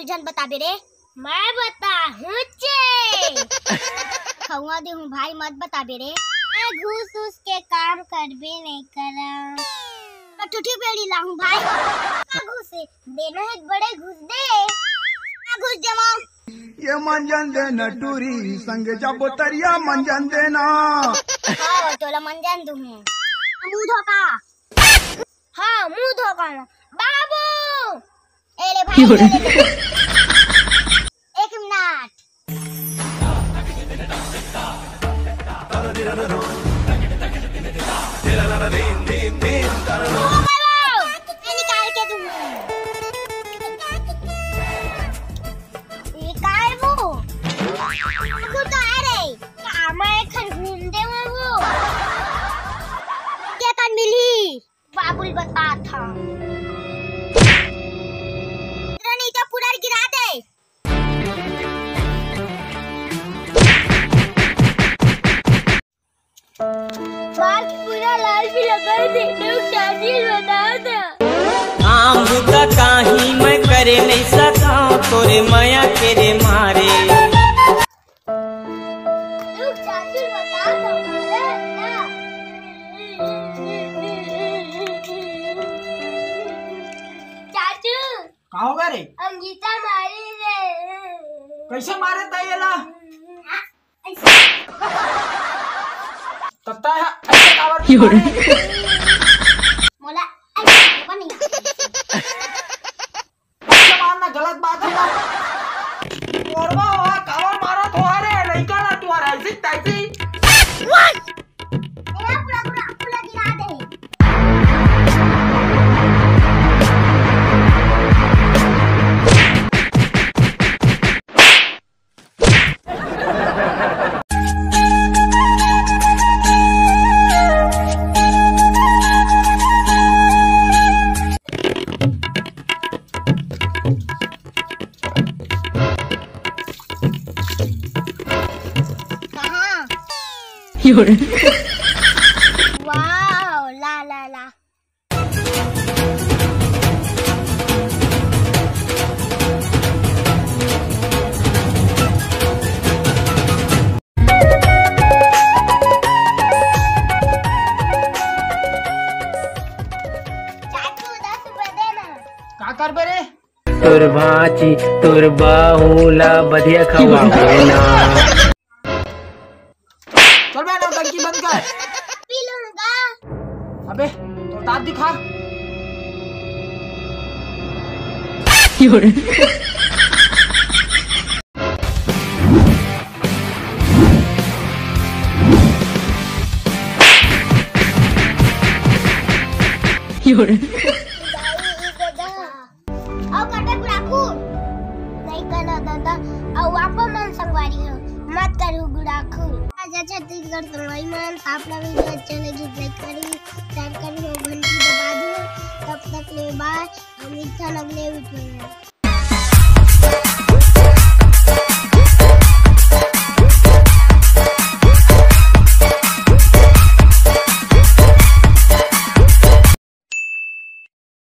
जन बता बे रे। मैं बता हुचे खवा दे हूँ भाई, मत बता बे रे। मैं घूस उस के काम करबे नहीं करा, टूटी पेड़ी लाऊं भाई। घूस देना है बड़े घूस दे, घूस जमाओ। ये मंजन दे नटूरी संग जब तरिया मंजन देना। हाँ तोला मंजन दूँ मुँह धोका। हाँ मुँह धोका बाबू। एले भाई ले। एक मिनट। निकाल के दूँ। निकाल वो। तो है रे। मैं खन घूम दे वो। क्या कर मिली? बाबुल बता था। नहीं तो पूरा गिरा दे। बाल पूरा लाल भी लगा दे। लोग चाची बता दे। आम बुद्धा काही मैं करे नहीं सका तोरे माया तेरे मारे। लोग चाची बता दो। चाचू का हो गया रे? अंगीता मारी रे। कैसे मारे तैला? तत्ता है ऐसे कावर मोला ऐसे बनी। ऐसे मारना गलत बात है ना। मोरवा हुआ कावर मारा तो अरे लड़का ना तू अरे ऐसी तैसी। मेरा पूरा गिरा दे। वाओ ला ला ला। चाचू 10 रुपए देना। का कर बे रे? तोर भाची तोर बाहुला बढ़िया खवावे ना। चल बे ना टंकी बंद कर। पी लूंगा। अबे तो दांत दिखा। और कटे गुड़ाखू नहीं करना दादा। और वापस मन संगवारी हो मत करू गुड़ाखू। आज छत्तीसगढ़ संगवारी मन आपला वीडियो अच्छा लगी लाइक करी, शेयर करी और घंटी दबा दियो। तब तक ले बाय। हम इतना अगले वीडियो में।